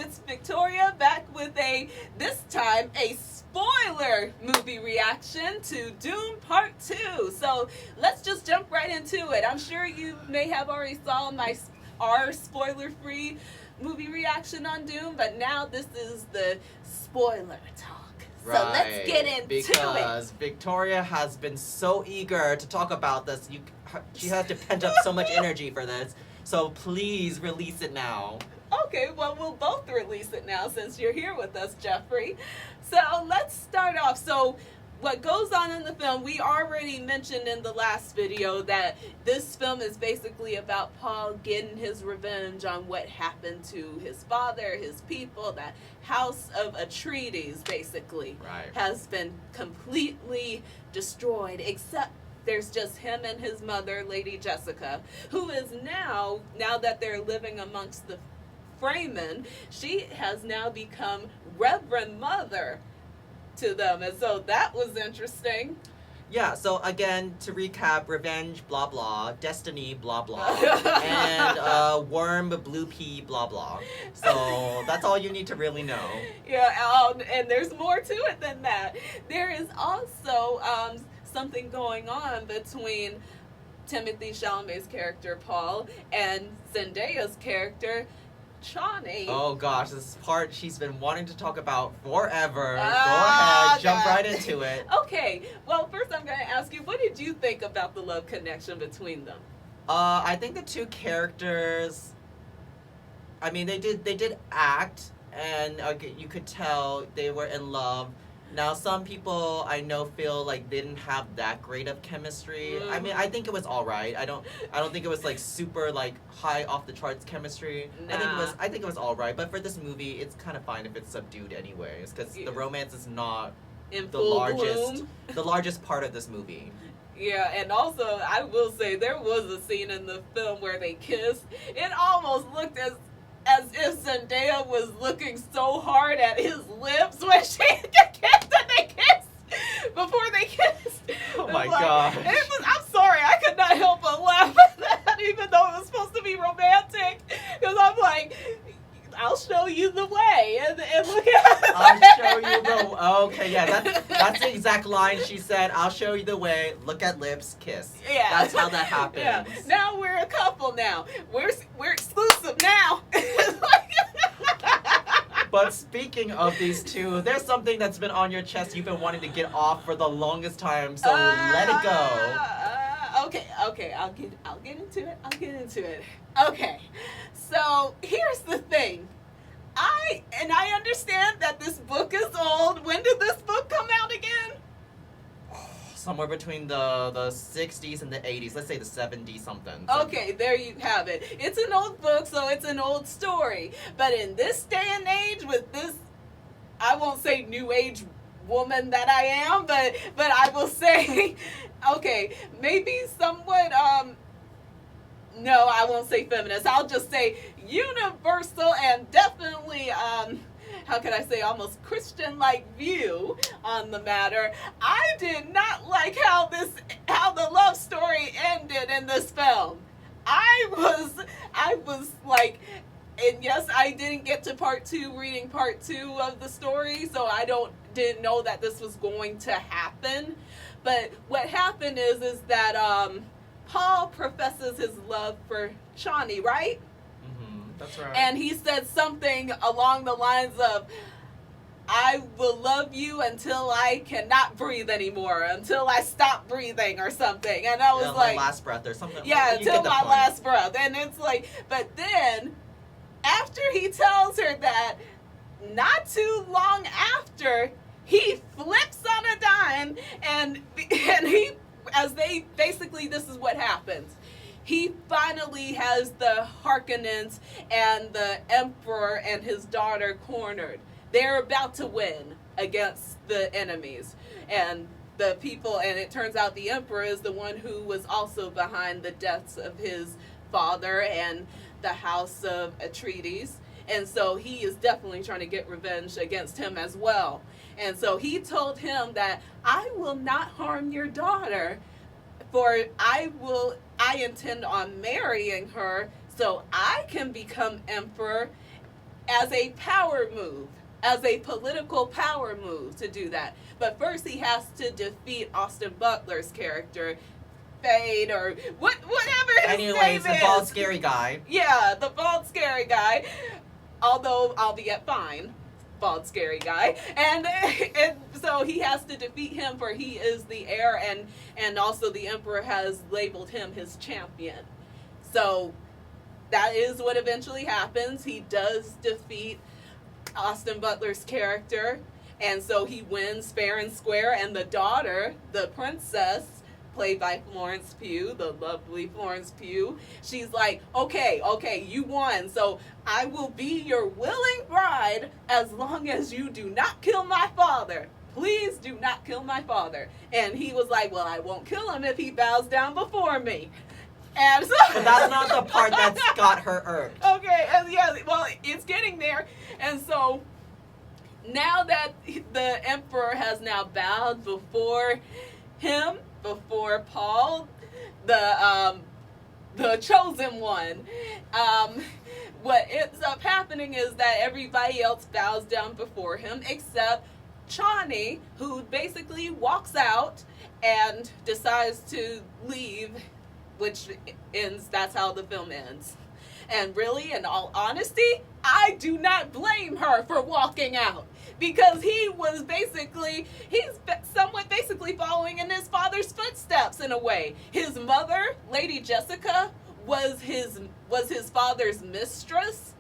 it's Victoria back with this time, a spoiler movie reaction to Dune Part 2. So let's just jump right into it. I'm sure you may have already saw our spoiler-free movie reaction on Dune, but now this is the spoiler talk. Right, so let's get into because Victoria has been so eager to talk about this. She has to pent up so much energy for this. So please release it now. Okay, well, we'll both release it now since you're here with us, Jeffrey. So let's start off. So what goes on in the film, we already mentioned in the last video that this film is basically about Paul getting his revenge on what happened to his father, his people. That House of Atreides basically has been completely destroyed, except there's just him and his mother, Lady Jessica, who is now that they're living amongst the Fremen, she has now become Reverend Mother to them. And so that was interesting. Yeah, so again, to recap, revenge, blah blah, destiny, blah blah, and worm, blue pea, blah blah. So that's all you need to really know. Yeah, and there's more to it than that. There is also something going on between Timothée Chalamet's character, Paul, and Zendaya's character, Chani. Oh gosh, this part she's been wanting to talk about forever. Go ahead, jump right into it. Okay, well, first I'm going to ask you, what did you think about the love connection between them? I think the two characters, I mean, they did act, and you could tell they were in love. Now, some people I know feel like they didn't have that great of chemistry. I mean, I think it was all right. I don't think it was like super like high off the charts chemistry. Nah. I think it was all right. But for this movie, it's kind of fine if it's subdued anyways, because the romance is not in the full largest part of this movie. Yeah, and also I will say there was a scene in the film where they kissed. It almost looked as if Zendaya was looking so hard at his lips when she kissed and they kissed before they kissed. Oh my god! I'm sorry, I could not help but laugh at that, even though it was supposed to be romantic. Because I'm like, I'll show you the way, and look at it. I'll show you the. Okay, yeah, that's the exact line she said. I'll show you the way. Look at lips, kiss. Yeah, that's how that happens. Yeah. Now we're a couple. Now we're exclusive now. But speaking of these two, there's something that's been on your chest you've been wanting to get off for the longest time. So let it go. Okay. I'll get into it. Okay. So here's the thing. I understand that this book is old. When did this book come out again? Somewhere between the 60s and the 80s. Let's say the 70s something. Okay, there you have it. It's an old book, so it's an old story. But in this day and age, with this, I won't say new age woman that I am, but I will say, okay, maybe somewhat, no, I won't say feminist. I'll just say universal and definitely, how can I say, almost Christian-like view on the matter. I did not like how the love story ended in this film. I was like, and yes, I didn't get to reading part 2 of the story, so I didn't know that this was going to happen. But what happened is that Paul professes his love for Chani, right? That's right. And he said something along the lines of, I will love you until I cannot breathe anymore, until I stop breathing or something. And I was like, my last breath or something. Yeah, until my last breath. And it's like, but then after he tells her that, not too long after, he flips on a dime and this is what happens. He finally has the Harkonnens and the Emperor and his daughter cornered. They're about to win against the enemies. And the people, and it turns out the Emperor is the one who was also behind the deaths of his father and the House of Atreides. And so he is definitely trying to get revenge against him as well. And so he told him that, I will not harm your daughter, for I intend on marrying her so I can become emperor as a power move, as a political power move to do that. But first he has to defeat Austin Butler's character, Fade, or whatever his name Anyways, the is. bald scary guy. Yeah, the bald scary guy. Although albeit fine, bald scary guy. And so he has to defeat him, for he is the heir, and also the Emperor has labeled him his champion. So that is what eventually happens. He does defeat Austin Butler's character, and so he wins fair and square, and the daughter, the princess, played by Florence Pugh, the lovely Florence Pugh, she's like, okay, you won, so I will be your willing bride as long as you do not kill my father. Please do not kill my father. And he was like, well, I won't kill him if he bows down before me. And so, But that's not the part that's got her irked. Okay, and yeah, well, it's getting there. And so now that the Emperor has now bowed before him, before Paul, the chosen one, what ends up happening is that everybody else bows down before him except Chani, who basically walks out and decides to leave, which ends, that's how the film ends. And really, in all honesty, I do not blame her for walking out, because he's somewhat basically following in his father's footsteps in a way. His mother, Lady Jessica, was his father's mistress,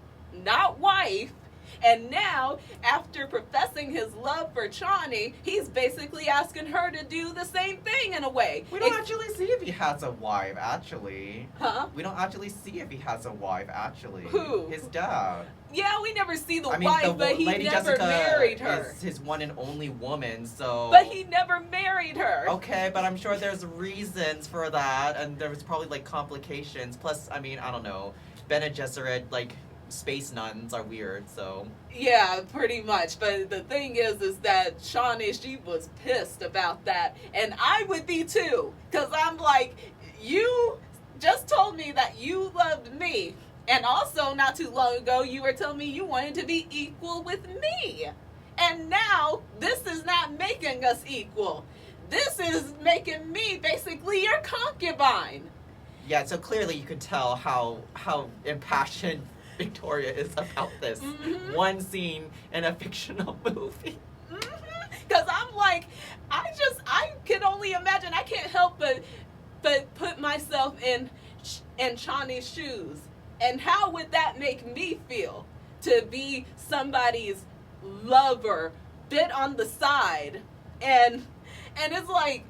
not wife. And now, after professing his love for Chani, he's basically asking her to do the same thing in a way. We don't actually see if he has a wife, actually. Huh? We don't actually see if he has a wife, actually. Who? His dad. Yeah, we never see the I mean, wife, but he Lady never Jessica married her. is his one and only woman, so... But he never married her. Okay, but I'm sure there's reasons for that, and there was probably, like, complications. Plus, I mean, I don't know. Bene Gesserit, like... space nuns are weird, so... Yeah, pretty much. But the thing is that Shawnee, she was pissed about that. And I would be too. Because I'm like, you just told me that you loved me. And also, not too long ago, you were telling me you wanted to be equal with me. And now, this is not making us equal. This is making me basically your concubine. Yeah, so clearly you could tell how impassioned Victoria is about this. Mm-hmm. One scene in a fictional movie. Because I'm like, I can only imagine. I can't help but put myself in Chani's shoes. And how would that make me feel? To be somebody's lover, bit on the side. And it's like,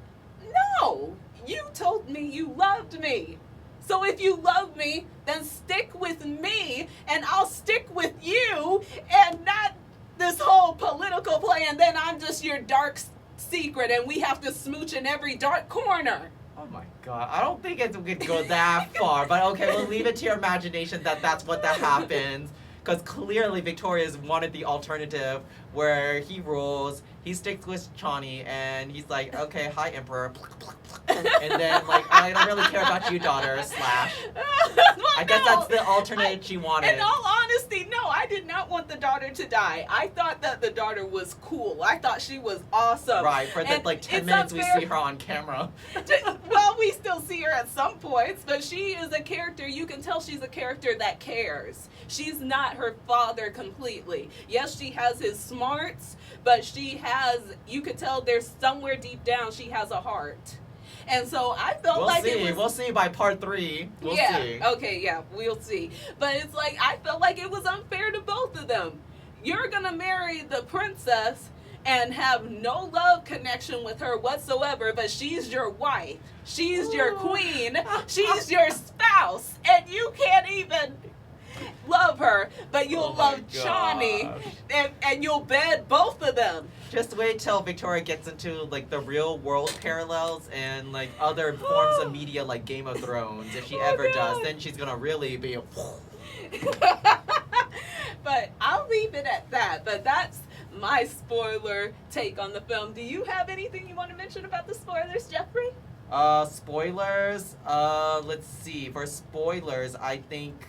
no, you told me you loved me. So if you love me, then stick with me, and I'll stick with you, and not this whole political play, and then I'm just your dark secret, and we have to smooch in every dark corner. Oh my god, I don't think it would go that far, but okay, we'll leave it to your imagination that that's what that happens. Because clearly Victoria's wanted the alternative where he rules, he sticks with Chani, and he's like, okay, hi, Emperor. And then, like, I don't really care about you, daughter, slash. I guess that's the alternate she wanted. In all honesty, no, I did not want the daughter to die. I thought that the daughter was cool. I thought she was awesome. Right, for the, like, 10 minutes we see her on camera. Well, we still see her at some points, but she is a character, you can tell she's a character that cares. She's not her father completely. Yes, she has his smarts, but she has, you could tell there's somewhere deep down she has a heart. And so I felt We'll see by part 3. We'll see. Okay, yeah, we'll see. But it's like, I felt like it was unfair to both of them. You're gonna marry the princess and have no love connection with her whatsoever, but she's your wife. She's your queen. She's your spouse. And you can't even love her, but you'll love Chani, and you'll bed both of them. Just wait till Victoria gets into, like, the real world parallels and, like, other forms of media like Game of Thrones. If she ever does, then she's gonna really be a... But I'll leave it at that. But that's my spoiler take on the film. Do you have anything you want to mention about the spoilers, Jeffrey? Spoilers? Let's see. For spoilers, I think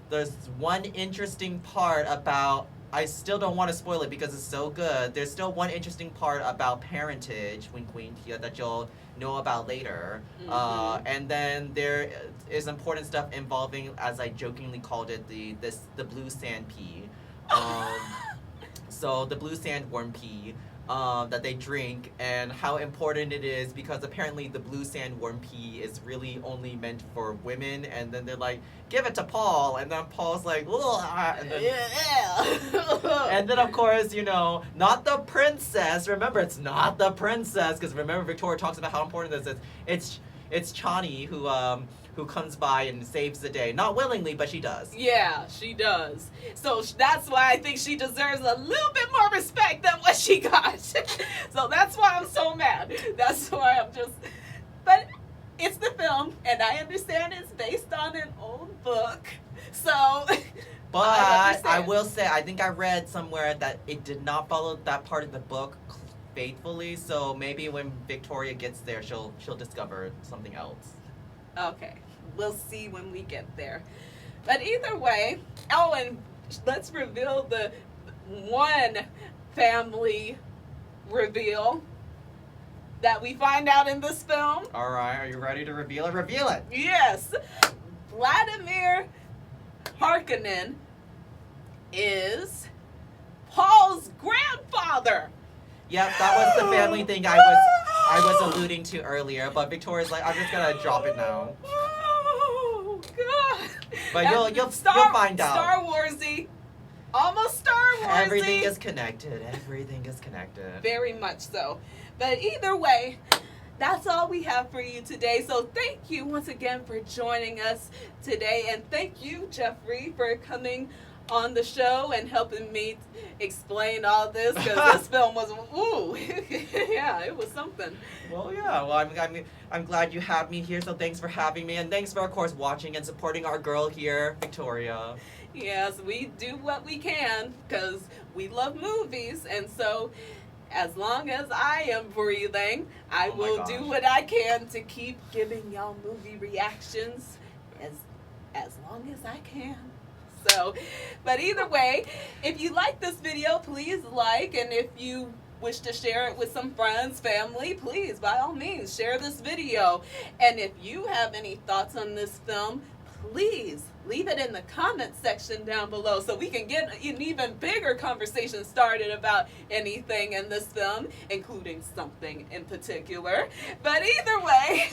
there's one interesting part about. I still don't want to spoil it because it's so good. There's still one interesting part about parentage, wink wink, yeah, that you'll know about later. And then there is important stuff involving, as I jokingly called it, the blue sand pea. So the blue sandworm pea that they drink, and how important it is, because apparently the blue sandworm pea is really only meant for women, and then they're like, give it to Paul, and then Paul's like, and then, and then of course, you know, not the princess. Remember, it's not the princess, because remember Victoria talks about how important this is. It's Chani who comes by and saves the day. Not willingly, but she does. Yeah, she does. So that's why I think she deserves a little bit more respect than what she got. So that's why I'm so mad. That's why I'm just... But it's the film, and I understand it's based on an old book. So... But I will say, I think I read somewhere that it did not follow that part of the book faithfully. So maybe when Victoria gets there, she'll discover something else. Okay. We'll see when we get there. But either way, oh, and let's reveal the one family reveal that we find out in this film. All right, are you ready to reveal it? Reveal it! Yes. Vladimir Harkonnen is Paul's grandfather. Yep, that was the family thing I was alluding to earlier, but Victoria's like, I'm just gonna drop it now. Oh God! But you'll find out. Star Warsy, almost Star Warsy. Everything is connected. Everything is connected. Very much so. But either way, that's all we have for you today. So thank you once again for joining us today, and thank you, Jeffrey, for coming on the show and helping me explain all this, because this film was yeah, it was something. Well, yeah. Well, I'm glad you had me here. So thanks for having me, and thanks for, of course, watching and supporting our girl here, Victoria. Yes, we do what we can because we love movies, and so as long as I am breathing, I will do what I can to keep giving y'all movie reactions as long as I can. So, but either way, if you like this video, please like, and if you wish to share it with some friends, family, please, by all means, share this video. And if you have any thoughts on this film, please leave it in the comment section down below so we can get an even bigger conversation started about anything in this film, including something in particular. But either way...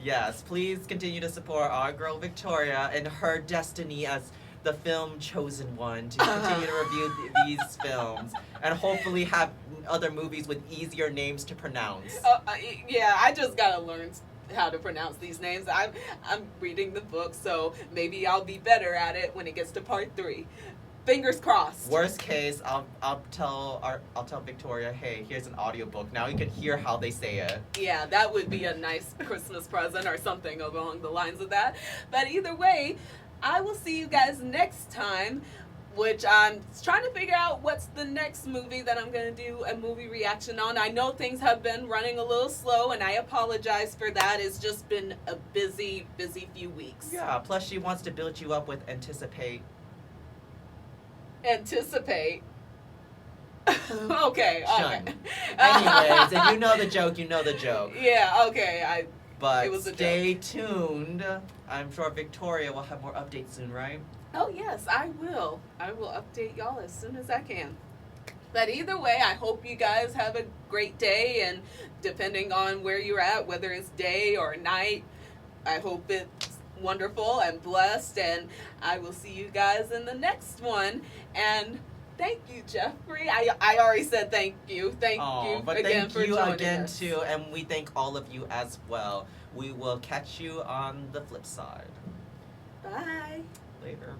Yes, please continue to support our girl Victoria and her destiny as the film chosen one to continue to review these films and hopefully have other movies with easier names to pronounce. Yeah, I just gotta learn how to pronounce these names. I'm reading the book, so maybe I'll be better at it when it gets to part 3. Fingers crossed. Worst case, I'll tell Victoria, hey, here's an audiobook. Now you can hear how they say it. Yeah, that would be a nice Christmas present or something along the lines of that. But either way, I will see you guys next time, which I'm trying to figure out what's the next movie that I'm going to do a movie reaction on. I know things have been running a little slow, and I apologize for that. It's just been a busy few weeks. Yeah, plus she wants to build you up with anticipate. Okay. Anyways, if you know the joke, you know the joke. Yeah, okay. But it was a stay joke. tuned. I'm sure Victoria will have more updates soon, right? Oh yes, I will. I will update y'all as soon as I can. But either way, I hope you guys have a great day, and depending on where you're at, whether it's day or night, I hope it's wonderful and blessed, and I will see you guys in the next one. And thank you, Jeffrey. I already said thank you. Thank you again for joining us. Too, and we thank all of you as well. We will catch you on the flip side. Bye. Later.